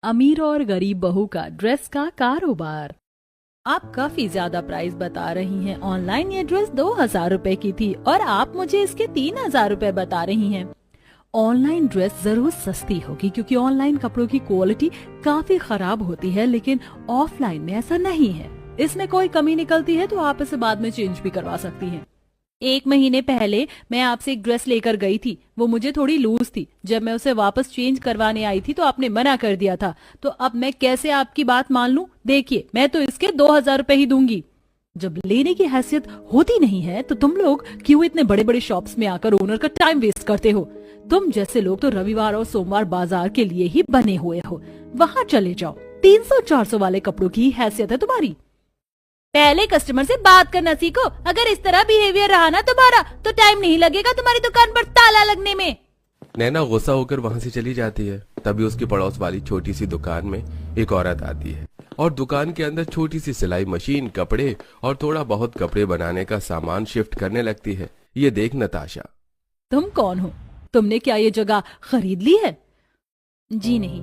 अमीर और गरीब बहू का ड्रेस का कारोबार। आप काफी ज्यादा प्राइस बता रही हैं। ऑनलाइन ये ड्रेस 2000 रुपए की थी और आप मुझे इसके 3000 रुपए बता रही हैं। ऑनलाइन ड्रेस जरूर सस्ती होगी क्योंकि ऑनलाइन कपड़ों की क्वालिटी काफी खराब होती है, लेकिन ऑफलाइन में ऐसा नहीं है। इसमें कोई कमी निकलती है तो आप इसे बाद में चेंज भी करवा सकती हैं। 1 महीने पहले मैं आपसे एक ड्रेस लेकर गई थी, वो मुझे थोड़ी लूज थी। जब मैं उसे वापस चेंज करवाने आई थी तो आपने मना कर दिया था, तो अब मैं कैसे आपकी बात मान लूं? देखिए, मैं तो इसके 2000 रुपए ही दूंगी। जब लेने की हैसियत होती नहीं है तो तुम लोग क्यों इतने बड़े बड़े शॉप्स में आकर ओनर का टाइम वेस्ट करते हो? तुम जैसे लोग तो रविवार और सोमवार बाजार के लिए ही बने हुए हो। वहाँ चले जाओ। 300-400 वाले कपड़ों की हैसियत है तुम्हारी। पहले कस्टमर से बात करना सीखो। अगर इस तरह बिहेवियर रहा ना तुम्हारा तो टाइम नहीं लगेगा तुम्हारी दुकान पर ताला लगने में। नैना गुस्सा होकर वहाँ से चली जाती है। तभी उसकी पड़ोस वाली छोटी सी दुकान में एक औरत आती है और दुकान के अंदर छोटी सी सिलाई मशीन, कपड़े और थोड़ा बहुत कपड़े बनाने का सामान शिफ्ट करने लगती है। ये देख नताशा। तुम कौन हो? तुमने क्या ये जगह खरीद ली है? जी नहीं,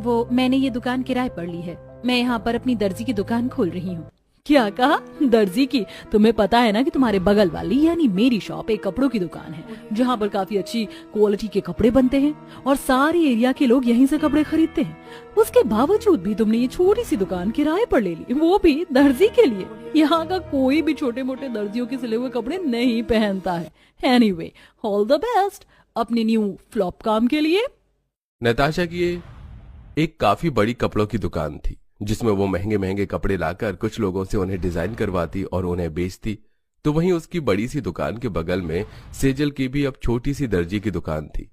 वो मैंने ये दुकान किराए पर ली है। मैं यहाँ पर अपनी दर्जी की दुकान खोल रही हूँ। क्या कहा? दर्जी की? तुम्हें पता है ना कि तुम्हारे बगल वाली यानी मेरी शॉप एक कपड़ों की दुकान है जहाँ पर काफी अच्छी क्वालिटी के कपड़े बनते हैं और सारे एरिया के लोग यहीं से कपड़े खरीदते हैं। उसके बावजूद भी तुमने ये छोटी सी दुकान किराए पर ले ली, वो भी दर्जी के लिए। यहाँ का कोई भी छोटे मोटे दर्जियों के सिले हुए कपड़े नहीं पहनता है। एनीवे, ऑल द बेस्ट अपने न्यू फ्लॉप काम के लिए। नताशा की ये एक काफी बड़ी कपड़ों की दुकान थी जिसमें वो महंगे महंगे कपड़े लाकर कुछ लोगों से उन्हें डिजाइन करवाती और उन्हें बेचती। तो वहीं उसकी बड़ी सी दुकान के बगल में सेजल की भी अब छोटी सी दर्जी की दुकान थी,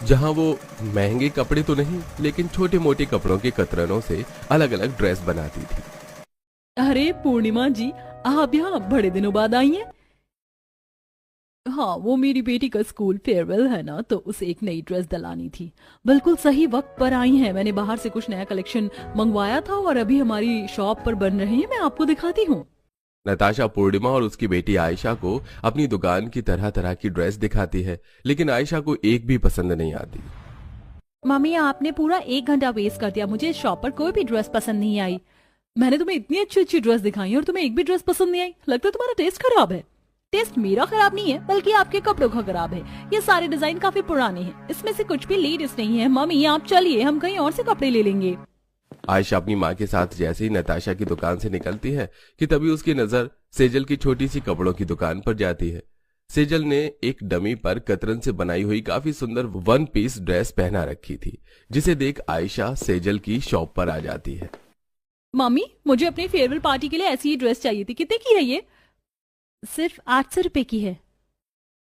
जहां वो महंगे कपड़े तो नहीं लेकिन छोटे मोटे कपड़ों के कतरनों से अलग अलग ड्रेस बनाती थी। अरे पूर्णिमा जी, आप यहाँ बड़े दिनों बाद आई हैं। हाँ, वो मेरी बेटी का स्कूल फेयरवेल है ना, तो उसे एक नई ड्रेस दिलानी थी। बिल्कुल सही वक्त पर आई हैं। मैंने बाहर से कुछ नया कलेक्शन मंगवाया था और अभी हमारी शॉप पर बन रही है। मैं आपको दिखाती हूँ। नताशा पूर्णिमा और उसकी बेटी आयशा को अपनी दुकान की तरह तरह की ड्रेस दिखाती है, लेकिन आयशा को एक भी पसंद नहीं आती। मम्मी, आपने पूरा 1 घंटा वेस्ट कर दिया। मुझे इस शॉप पर कोई भी ड्रेस पसंद नहीं आई। मैंने तुम्हें इतनी अच्छी अच्छी ड्रेस दिखाई और तुम्हें एक भी ड्रेस पसंद नहीं आई। लगता है तुम्हारा टेस्ट खराब है। टेस्ट मेरा खराब नहीं है बल्कि आपके कपड़ों का खराब है। ये सारे डिजाइन काफी पुराने हैं, इसमें से कुछ भी लेटेस्ट नहीं है। मम्मी, आप चलिए, हम कहीं और से कपड़े ले लेंगे। आयशा अपनी माँ के साथ जैसे ही नताशा की दुकान से निकलती है कि तभी उसकी नजर सेजल की छोटी सी कपड़ों की दुकान पर जाती है। सेजल ने एक डमी पर कतरन से बनाई हुई काफी सुंदर 1 पीस ड्रेस पहना रखी थी, जिसे देख आयशा सेजल की शॉप पर आ जाती है। मम्मी, मुझे अपनी फेयरवेल पार्टी के लिए ऐसी ही ड्रेस चाहिए थी। कितने की है ये? सिर्फ 800 रुपए की है।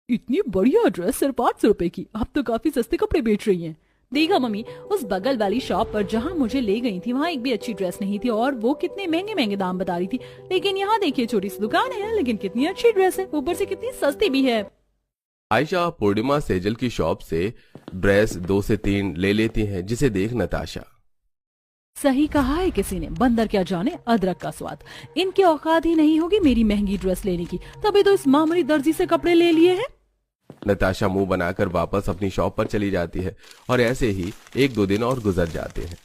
इतनी बढ़िया ड्रेस सिर्फ 800 रुपए की? आप तो काफी सस्ते कपड़े बेच रही हैं। देखा मम्मी, उस बगल वाली शॉप पर जहाँ मुझे ले गई थी वहाँ एक भी अच्छी ड्रेस नहीं थी और वो कितने महंगे महंगे दाम बता रही थी। लेकिन यहाँ देखिए, छोटी सी दुकान है लेकिन कितनी अच्छी ड्रेस है, ऊपर से कितनी सस्ती भी है। आयशा पूर्णिमा सेजल की शॉप से ड्रेस 2 से 3 ले लेती है, जिसे देख नताशा। सही कहा है किसी ने, बंदर क्या जाने अदरक का स्वाद। इनकी औकात ही नहीं होगी मेरी महंगी ड्रेस लेने की, तभी तो इस मामूली दर्जी से कपड़े ले लिए हैं। नताशा मुंह बनाकर वापस अपनी शॉप पर चली जाती है और ऐसे ही 1-2 दिन और गुजर जाते हैं।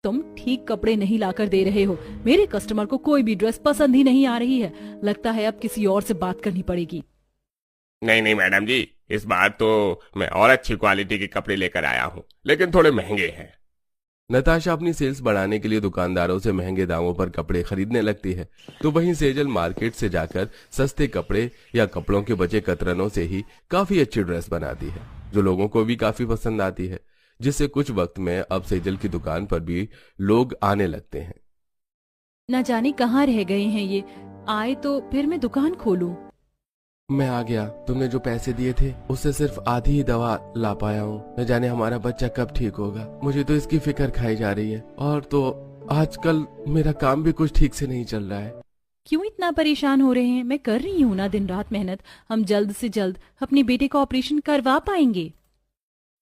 तुम ठीक कपड़े नहीं लाकर दे रहे हो। मेरे कस्टमर को कोई भी ड्रेस पसंद ही नहीं आ रही है। लगता है अब किसी और से बात करनी पड़ेगी। नहीं नहीं मैडम जी, इस बार तो मैं और अच्छी क्वालिटी के कपड़े लेकर आया हूँ, लेकिन थोड़े महंगे हैं। नताशा अपनी सेल्स बढ़ाने के लिए दुकानदारों से महंगे दामों पर कपड़े खरीदने लगती है, तो वहीं सेजल मार्केट से जाकर सस्ते कपड़े या कपड़ों के बचे कतरनों से ही काफी अच्छी ड्रेस बनाती है, जो लोगों को भी काफी पसंद आती है, जिससे कुछ वक्त में अब सेजल की दुकान पर भी लोग आने लगते हैं। न जाने कहाँ रह गए हैं ये। आए तो फिर मैं दुकान खोलूं। मैं आ गया। तुमने जो पैसे दिए थे उससे सिर्फ आधी ही दवा ला पाया हूँ। न जाने हमारा बच्चा कब ठीक होगा। मुझे तो इसकी फिक्र खाई जा रही है और तो आजकल मेरा काम भी कुछ ठीक से नहीं चल रहा है। क्यों इतना परेशान हो रहे हैं? मैं कर रही हूँ ना दिन रात मेहनत। हम जल्द से जल्द अपने बेटे का ऑपरेशन करवा पाएंगे।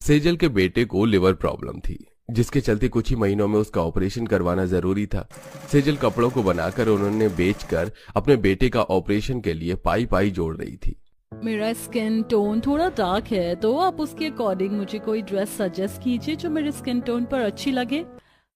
सेजल के बेटे को लिवर प्रॉब्लम थी, जिसके चलते कुछ ही महीनों में उसका ऑपरेशन करवाना जरूरी था। सेजल कपड़ों को बनाकर उन्होंने बेचकर अपने बेटे का ऑपरेशन के लिए पाई पाई जोड़ रही थी। मेरा स्किन टोन थोड़ा डार्क है, तो आप उसके अकॉर्डिंग मुझे कोई ड्रेस सजेस्ट कीजिए जो मेरे स्किन टोन पर अच्छी लगे।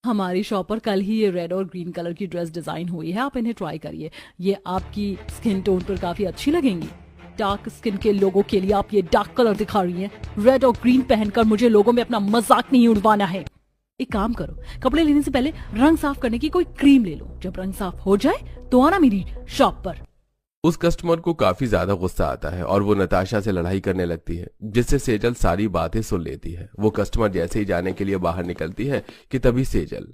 हमारी शॉप पर कल ही ये रेड और ग्रीन कलर की ड्रेस डिजाइन हुई है, आप इन्हें ट्राई करिए, ये आपकी स्किन टोन पर काफी अच्छी लगेंगी। डार्क स्किन के लोगों के लिए आप ये डार्क कलर दिखा रही हैं। रेड और ग्रीन पहनकर मुझे लोगों में अपना मजाक नहीं उड़वाना है। एक काम करो, कपड़े लेने से पहले रंग साफ करने की कोई क्रीम ले लो। जब रंग साफ हो जाए तो आना मेरी शॉप पर। उस कस्टमर को काफी ज्यादा गुस्सा आता है और वो नताशा से लड़ाई करने लगती है, जिससे सेजल सारी बातें सुन लेती है। वो कस्टमर जैसे ही जाने के लिए बाहर निकलती है कि तभी सेजल,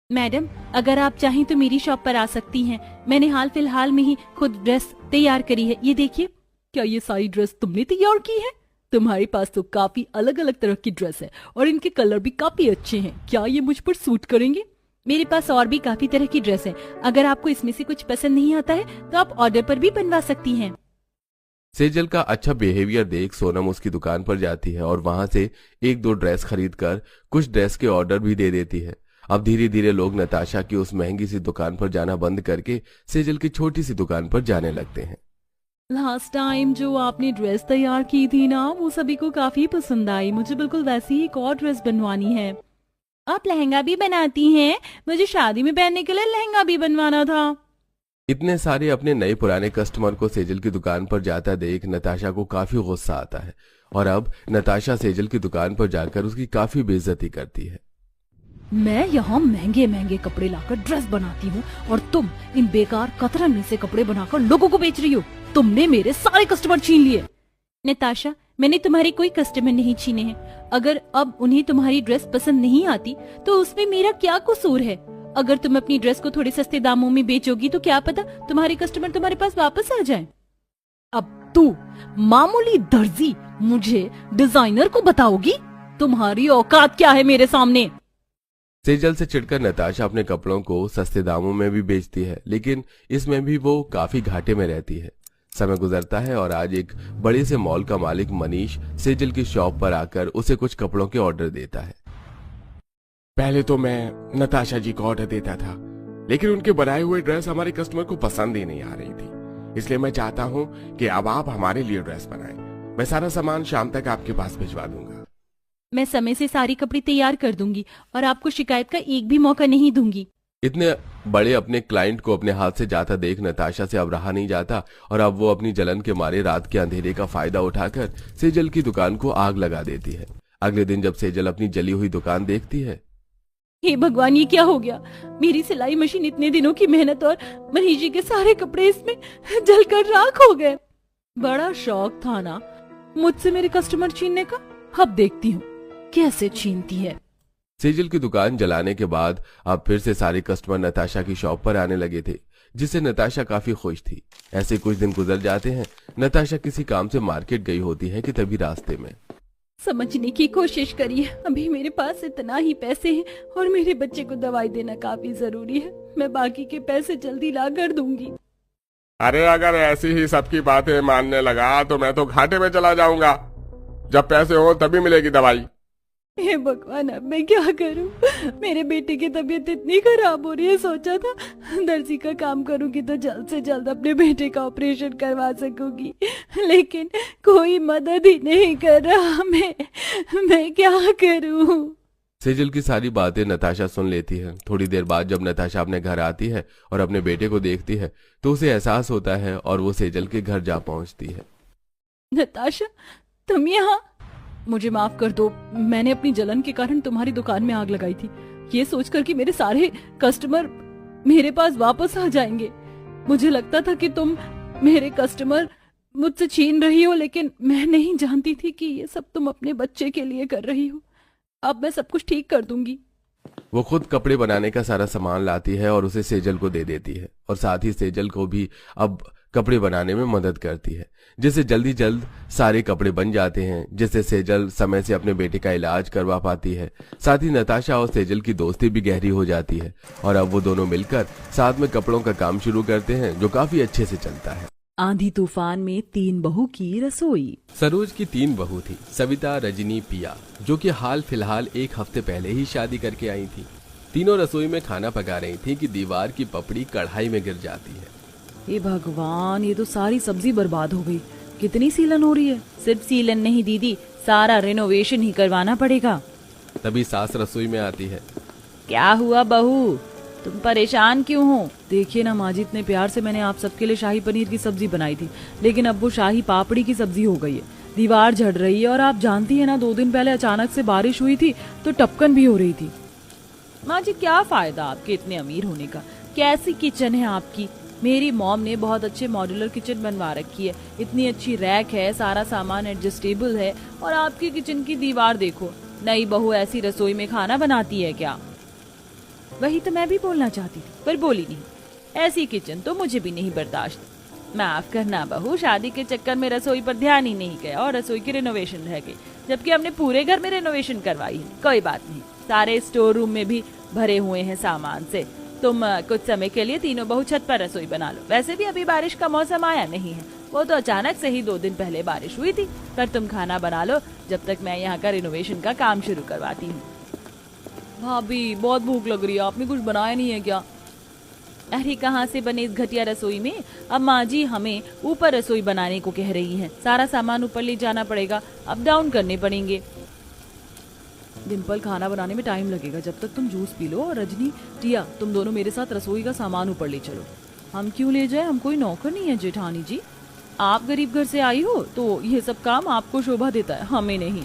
मैडम, अगर आप चाहें तो मेरी शॉप पर आ सकती हैं। मैंने हाल फिलहाल में ही खुद ड्रेस तैयार करी है, ये देखिए। क्या ये सारी ड्रेस तुमने तैयार की है? तुम्हारे पास तो काफी अलग अलग तरह की ड्रेस है और इनके कलर भी काफी अच्छे हैं। क्या ये मुझ पर सूट करेंगे? मेरे पास और भी काफी तरह की ड्रेस है। अगर आपको इसमें से कुछ पसंद नहीं आता है तो आप ऑर्डर पर भी बनवा सकती हैं। सेजल का अच्छा बिहेवियर देख सोनम उसकी दुकान पर जाती है और वहां से एक दो ड्रेस खरीद कर कुछ ड्रेस के ऑर्डर भी दे देती है। अब धीरे धीरे लोग नताशा की उस महंगी सी दुकान पर जाना बंद करके सेजल की छोटी सी दुकान पर जाने लगते हैं। लास्ट टाइम जो आपने ड्रेस तैयार की थी ना, वो सभी को काफी पसंद आई। मुझे बिल्कुल वैसी ही एक और ड्रेस बनवानी है। आप लहंगा भी बनाती हैं? मुझे शादी में पहनने के लिए लहंगा भी बनवाना था। इतने सारे अपने नए पुराने कस्टमर को सेजल की दुकान पर जाता देख नताशा को काफी गुस्सा आता है और अब नताशा सेजल की दुकान पर जाकर उसकी काफी बेइज्जती करती है। मैं यहाँ महंगे महंगे कपड़े लाकर ड्रेस बनाती हूँ और तुम इन बेकार कतरन में से कपड़े बनाकर लोगों को बेच रही हो। तुमने मेरे सारे कस्टमर छीन लिए। नताशा, मैंने तुम्हारे कोई कस्टमर नहीं छीने हैं। अगर अब उन्हें तुम्हारी ड्रेस पसंद नहीं आती तो उसमें मेरा क्या कसूर है? अगर तुम अपनी ड्रेस को थोड़े सस्ते दामों में बेचोगी तो क्या पता तुम्हारे कस्टमर तुम्हारे पास वापस आ जाएं। अब तू मामूली दर्जी मुझे डिजाइनर को बताओगी? तुम्हारी औकात क्या है मेरे सामने? सेजल से चिढ़कर नताशा अपने कपड़ों को सस्ते दामों में भी बेचती है, लेकिन इसमें भी वो काफी घाटे में रहती है। समय गुजरता है और आज एक बड़े से मॉल का मालिक मनीष सेजल की शॉप पर आकर उसे कुछ कपड़ों के ऑर्डर देता है। पहले तो मैं नताशा जी को ऑर्डर देता था, लेकिन उनके बनाए हुए ड्रेस हमारे कस्टमर को पसंद ही नहीं आ रही थी। इसलिए मैं चाहता हूँ कि अब आप हमारे लिए ड्रेस बनाएं। मैं सारा सामान शाम तक आपके पास भिजवा दूंगा। मैं समय से सारी कपड़े तैयार कर दूंगी और आपको शिकायत का एक भी मौका नहीं दूंगी। इतने बड़े अपने क्लाइंट को अपने हाथ से जाता देख नताशा से अब रहा नहीं जाता और अब वो अपनी जलन के मारे रात के अंधेरे का फायदा उठाकर सेजल की दुकान को आग लगा देती है। अगले दिन जब सेजल अपनी जली हुई दुकान देखती है, हे भगवान, ये क्या हो गया? मेरी सिलाई मशीन, इतने दिनों की मेहनत और मनीष जी के सारे कपड़े इसमें जलकर राख हो गए। बड़ा शौक था ना मुझसे मेरे कस्टमर छीनने का, अब देखती हूँ कैसे छीनती है। सेजल की दुकान जलाने के बाद अब फिर से सारे कस्टमर नताशा की शॉप पर आने लगे थे, जिससे नताशा काफी खुश थी। ऐसे कुछ दिन गुजर जाते हैं। नताशा किसी काम से मार्केट गई होती है कि तभी रास्ते में समझने की कोशिश करिए, अभी मेरे पास इतना ही पैसे हैं और मेरे बच्चे को दवाई देना काफी जरूरी है। मैं बाकी के पैसे जल्दी ला कर दूंगी। अरे अगर ऐसी ही सबकी बातें मानने लगा तो मैं तो घाटे में चला जाऊंगा। जब पैसे हो तभी मिलेगी दवाई। हे भगवान, अब मैं क्या करूं? मेरे बेटे की तबीयत इतनी खराब हो रही है, सोचा था दर्जी का काम करूंगी तो जल्द से जल्द अपने बेटे का ऑपरेशन करवा सकूंगी, लेकिन कोई मदद ही नहीं कर रहा। मैं क्या करूं? सेजल की सारी बातें नताशा सुन लेती है। थोड़ी देर बाद जब नताशा अपने घर आती है और अपने बेटे को देखती है तो उसे एहसास होता है और वो सेजल के घर जा पहुंचती है। नताशा, तुम यहाँ? मुझे माफ कर दो, मैंने अपनी जलन के कारण तुम्हारी दुकान में आग लगाई थी, ये सोचकर कि मेरे सारे कस्टमर मेरे पास वापस आ जाएंगे। मुझे लगता था कि तुम मेरे कस्टमर मुझसे छीन रही हो, लेकिन मैं नहीं जानती थी कि ये सब तुम अपने बच्चे के लिए कर रही हो। अब मैं सब कुछ ठीक कर दूंगी। वो खुद कपड़े बनाने का सारा सामान लाती है और उसे सेजल को दे देती है और साथ ही सेजल को भी अब कपड़े बनाने में मदद करती है, जिससे जल्दी जल्द सारे कपड़े बन जाते हैं, जिससे सेजल समय से अपने बेटे का इलाज करवा पाती है। साथ ही नताशा और सेजल की दोस्ती भी गहरी हो जाती है और अब वो दोनों मिलकर साथ में कपड़ों का काम शुरू करते हैं, जो काफी अच्छे से चलता है। आंधी तूफान में 3 बहू की रसोई। सरोज की 3 बहू थी, सविता, रजनी, पिया, जो कि हाल फिलहाल 1 हफ्ते पहले ही शादी करके आई थी। तीनों रसोई में खाना पका रही थी कि दीवार की पपड़ी कढ़ाई में गिर जाती है। हे भगवान, ये तो सारी सब्जी बर्बाद हो गई। कितनी सीलन हो रही है? सिर्फ सीलन नहीं दीदी, सारा रेनोवेशन ही करवाना पड़ेगा। तभी सास रसोई में आती है। क्या हुआ बहू, तुम परेशान क्यों हो? देखिए ना माँ जी, इतने प्यार से मैंने आप सबके लिए शाही पनीर की सब्जी बनाई थी, लेकिन अब वो शाही पापड़ी की सब्जी हो गई है। दीवार झड़ रही है और आप जानती है ना, 2 दिन पहले अचानक से बारिश हुई थी तो टपकन भी हो रही थी। माँ जी क्या फायदा आपके इतने अमीर होने का? कैसी किचन है आपकी? मेरी मॉम ने बहुत अच्छे मॉड्यूलर किचन बनवा रखी है, इतनी अच्छी रैक है, सारा सामान एडजस्टेबल है, और आपकी किचन की दीवार देखो। नई बहू ऐसी रसोई में खाना बनाती है क्या? वही तो मैं भी बोलना चाहती थी पर बोली नहीं। ऐसी किचन तो मुझे भी नहीं बर्दाश्त। माफ करना बहू, शादी के चक्कर में रसोई पर ध्यान ही नहीं गया और रसोई की रेनोवेशन रह गई, जबकि हमने पूरे घर में रेनोवेशन करवाई है। कोई बात नहीं, सारे स्टोर रूम में भी भरे हुए हैं सामान से। तुम कुछ समय के लिए तीनों बहू छत पर रसोई बना लो। वैसे भी अभी बारिश का मौसम आया नहीं है, वो तो अचानक से ही 2 दिन पहले बारिश हुई थी। पर तुम खाना बना लो जब तक मैं यहाँ का रिनोवेशन का काम शुरू करवाती हूँ। भाभी बहुत भूख लग रही है, आपने कुछ बनाया नहीं है क्या? अरे कहाँ से बने इस घटिया रसोई में? अब माँ जी हमें ऊपर रसोई बनाने को कह रही हैं। सारा सामान ऊपर ले जाना पड़ेगा, अप डाउन करने पड़ेंगे। डिम्पल, खाना बनाने में टाइम लगेगा, जब तक तुम जूस पी लो। और रजनी, टिया, तुम दोनों मेरे साथ रसोई का सामान ऊपर ले चलो। हम क्यों ले जाए? हम कोई नौकर नहीं है जेठानी जी। आप गरीब घर से आई हो तो ये सब काम आपको शोभा देता है, हमें नहीं।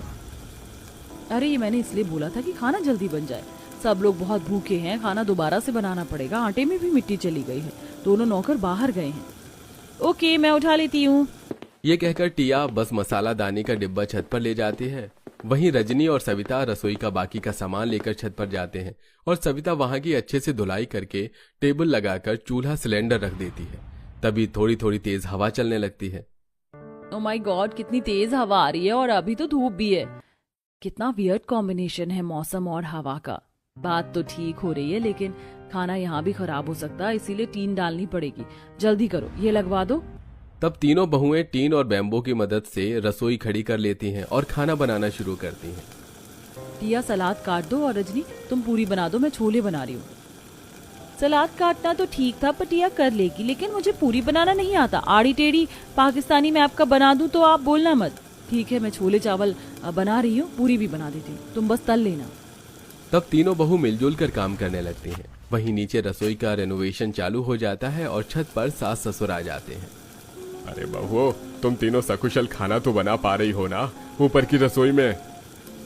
अरे ये मैंने इसलिए बोला था कि खाना जल्दी बन जाए। सब लोग बहुत भूखे हैं, खाना दोबारा से बनाना पड़ेगा। आटे में भी मिट्टी चली गई है, दोनों नौकर बाहर गए हैं। ओके, मैं उठा लेती हूँ। ये कहकर टिया बस मसाला दानी का डिब्बा छत पर ले जाती है। वहीं रजनी और सविता रसोई का बाकी का सामान लेकर छत पर जाते हैं और सविता वहां की अच्छे से धुलाई करके टेबल लगाकर चूल्हा सिलेंडर रख देती है। तभी थोड़ी थोड़ी तेज हवा चलने लगती है। ओ माय गॉड, कितनी तेज हवा आ रही है और अभी तो धूप भी है। कितना वियर्ड कॉम्बिनेशन है मौसम और हवा का। बात तो ठीक हो रही है, लेकिन खाना यहाँ भी खराब हो सकता है, इसीलिए टीन डालनी पड़ेगी। जल्दी करो, ये लगवा दो। तब तीनों बहुएं टीन और बैम्बू की मदद से रसोई खड़ी कर लेती हैं और खाना बनाना शुरू करती हैं। टिया सलाद काट दो और रजनी तुम पूरी बना दो, मैं छोले बना रही हूँ। सलाद काटना तो ठीक था पर टिया कर लेगी, लेकिन मुझे पूरी बनाना नहीं आता। आड़ी टेढ़ी पाकिस्तानी मैं आपका बना दूं तो आप बोलना मत। ठीक है, मैं छोले चावल बना रही हूँ, पूरी भी बना देती हूँ, तुम बस तल लेना। तब तीनों बहू मिलजुल कर काम करने लगती हैं। वहीं नीचे रसोई का रेनोवेशन चालू हो जाता है और छत पर सास ससुर आ जाते हैं। अरे बहू, तुम तीनों सकुशल खाना तो बना पा रही हो ना ऊपर की रसोई में?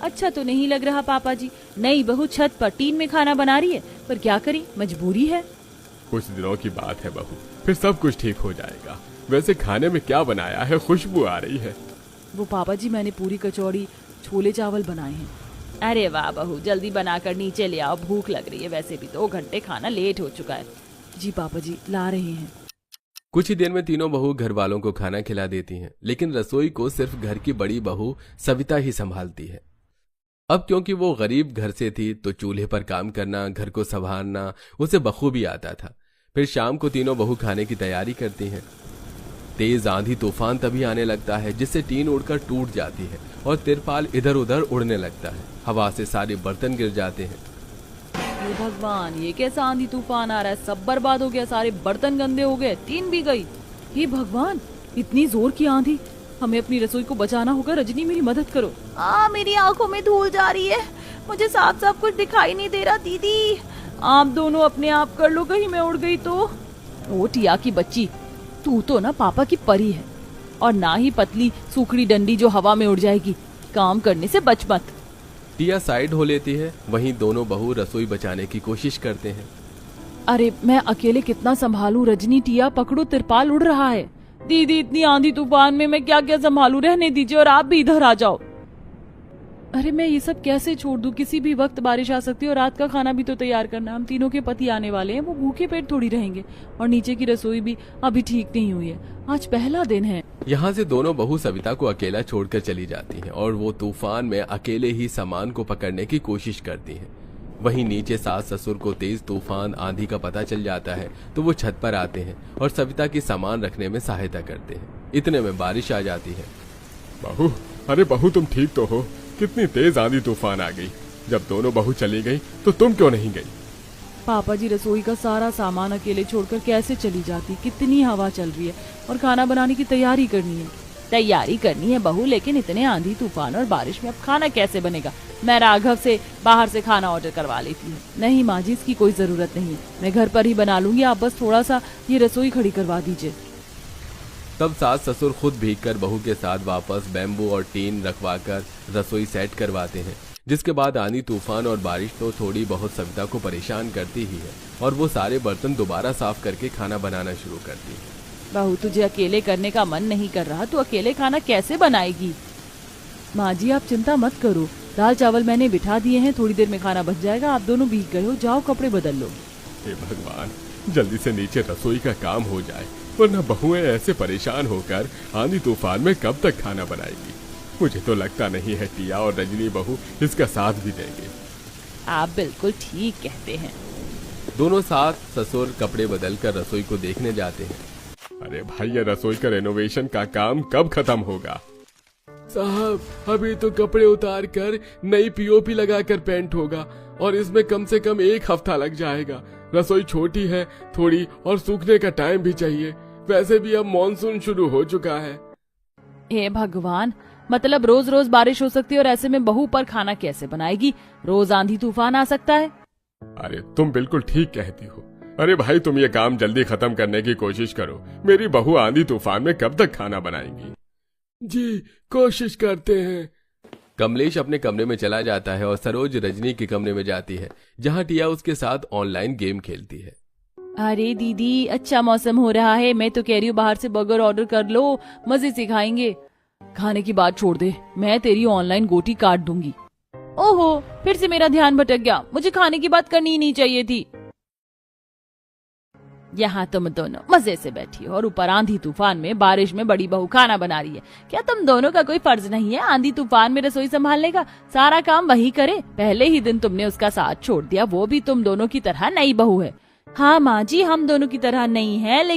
अच्छा तो नहीं लग रहा पापा जी। नई बहू छत पर टीन में खाना बना रही है, पर क्या करें, मजबूरी है। कुछ दिनों की बात है बहू, फिर सब कुछ ठीक हो जाएगा। वैसे खाने में क्या बनाया है? खुशबू आ रही है। वो पापा जी, मैंने पूरी कचौड़ी छोले चावल बनाए हैं। अरे वाह बहू, जल्दी बनाकर नीचे ले आओ, भूख लग रही है। वैसे भी 2 घंटे खाना लेट हो चुका है। जी पापा जी, ला रहे हैं। कुछ ही देर में तीनों बहू घर वालों को खाना खिला देती हैं, लेकिन रसोई को सिर्फ घर की बड़ी बहू सविता ही संभालती है। अब क्योंकि वो गरीब घर से थी तो चूल्हे पर काम करना, घर को संभालना उसे बखूबी आता था। फिर शाम को तीनों बहू खाने की तैयारी करती हैं। तेज आंधी तूफान तभी आने लगता है जिससे टीन उड़कर टूट जाती है और तिरपाल इधर उधर उड़ने लगता है। हवा से सारे बर्तन गिर जाते हैं। हे भगवान, ये कैसा आंधी तूफान आ रहा है? सब बर्बाद हो गया, सारे बर्तन गंदे हो गए, टीन भी गई। हे भगवान, इतनी जोर की आंधी, हमें अपनी रसोई को बचाना होगा। रजनी मेरी मदद करो। मेरी आंखों में धूल जा रही है, मुझे साफ साफ कुछ दिखाई नहीं दे रहा। दीदी आप दोनों अपने आप कर लो, कहीं मैं उड़ गई तो। ओ टिया की बच्ची, तू तो ना पापा की परी है, और ना ही पतली सूखड़ी डंडी जो हवा में उड़ जाएगी। काम करने से बच मत। टिया साइड हो लेती है। वहीं दोनों बहू रसोई बचाने की कोशिश करते हैं। अरे मैं अकेले कितना संभालूं? रजनी, टिया पकड़ो, तिरपाल उड़ रहा है। दीदी इतनी आंधी तूफान में मैं क्या क्या संभालूं? रहने दीजिए और आप भी इधर आ जाओ। अरे मैं ये सब कैसे छोड़ दूं? किसी भी वक्त बारिश आ सकती है और रात का खाना भी तो तैयार करना। हम तीनों के पति आने वाले हैं, वो भूखे पेट थोड़ी रहेंगे। और नीचे की रसोई भी अभी ठीक नहीं हुई है, आज पहला दिन है। यहाँ से दोनों बहू सविता को अकेला छोड़कर चली जाती हैं और वो तूफान में अकेले ही सामान को पकड़ने की कोशिश करती हैं। वहीं नीचे सास ससुर को तेज तूफान आंधी का पता चल जाता है तो वो छत पर आते हैं और सविता की सामान रखने में सहायता करते हैं। इतने में बारिश आ जाती है। बहू, अरे बहू तुम ठीक तो हो? कितनी तेज आंधी तूफान आ गई। जब दोनों बहू चली गई तो तुम क्यों नहीं गई? पापा जी, रसोई का सारा सामान अकेले छोड़कर कैसे चली जाती? कितनी हवा चल रही है और खाना बनाने की तैयारी करनी है। तैयारी करनी है बहू, लेकिन इतने आंधी तूफान और बारिश में अब खाना कैसे बनेगा? मैं राघव से बाहर से खाना ऑर्डर करवा लेती हूँ। नहीं माँ जी, इसकी कोई जरूरत नहीं, मैं घर पर ही बना लूंगी, आप बस थोड़ा सा ये रसोई खड़ी करवा दीजिए। तब सास ससुर खुद भीगकर बहू के साथ वापस बैम्बू और टीन रखवाकर रसोई सेट करवाते हैं। जिसके बाद आंधी तूफान और बारिश तो थोड़ी बहुत सविता को परेशान करती ही है और वो सारे बर्तन दोबारा साफ करके खाना बनाना शुरू करती है। बहू, तुझे अकेले करने का मन नहीं कर रहा तो अकेले खाना कैसे बनाएगी? माँ जी आप चिंता मत करो, दाल चावल मैंने बिठा दिए हैं, थोड़ी देर में खाना बन जाएगा। आप दोनों भीग गए हो, जाओ कपड़े बदल लो। हे भगवान, जल्दी से नीचे रसोई का काम हो जाए, वरना बहुएं ऐसे परेशान होकर आंधी तूफान में कब तक खाना बनाएगी। मुझे तो लगता नहीं है टिया और रजनी बहू इसका साथ भी देंगे। आप बिल्कुल ठीक कहते हैं। दोनों सास ससुर कपड़े बदलकर रसोई को देखने जाते हैं। अरे भाई, ये रसोई का रेनोवेशन का काम कब खत्म होगा? साहब, अभी तो कपड़े उतार कर नई पीओपी लगाकर पेंट होगा और इसमें कम से कम 1 हफ्ता लग जाएगा। रसोई छोटी है थोड़ी और सूखने का टाइम भी चाहिए। वैसे भी अब मॉनसून शुरू हो चुका है। हे भगवान, मतलब रोज रोज बारिश हो सकती है और ऐसे में बहू पर खाना कैसे बनाएगी? रोज आंधी तूफान आ सकता है। अरे तुम बिल्कुल ठीक कहती हो। अरे भाई, तुम ये काम जल्दी खत्म करने की कोशिश करो। मेरी बहू आंधी तूफान में कब तक खाना बनाएगी? जी, कोशिश करते हैं। कमलेश अपने कमरे में चला जाता है और सरोज रजनी के कमरे में जाती है, जहां टिया उसके साथ ऑनलाइन गेम खेलती है। अरे दीदी, अच्छा मौसम हो रहा है, मैं तो कह रही हूँ बाहर से बर्गर ऑर्डर कर लो, मजे से खाएंगे। खाने की बात छोड़ दे, मैं तेरी ऑनलाइन गोटी काट दूंगी। ओहो, फिर से मेरा ध्यान भटक गया, मुझे खाने की बात करनी ही नहीं चाहिए थी। यहाँ तुम दोनों मजे से बैठी हो और ऊपर आंधी तूफान में बारिश में बड़ी बहू खाना बना रही है। क्या तुम दोनों का कोई फर्ज नहीं है आंधी तूफान में रसोई संभालने का? सारा काम वही करे। पहले ही दिन तुमने उसका साथ छोड़ दिया, वो भी तुम दोनों की तरह नई बहू है। हाँ माँ जी, हम दोनों की तरह नहीं है, लेकिन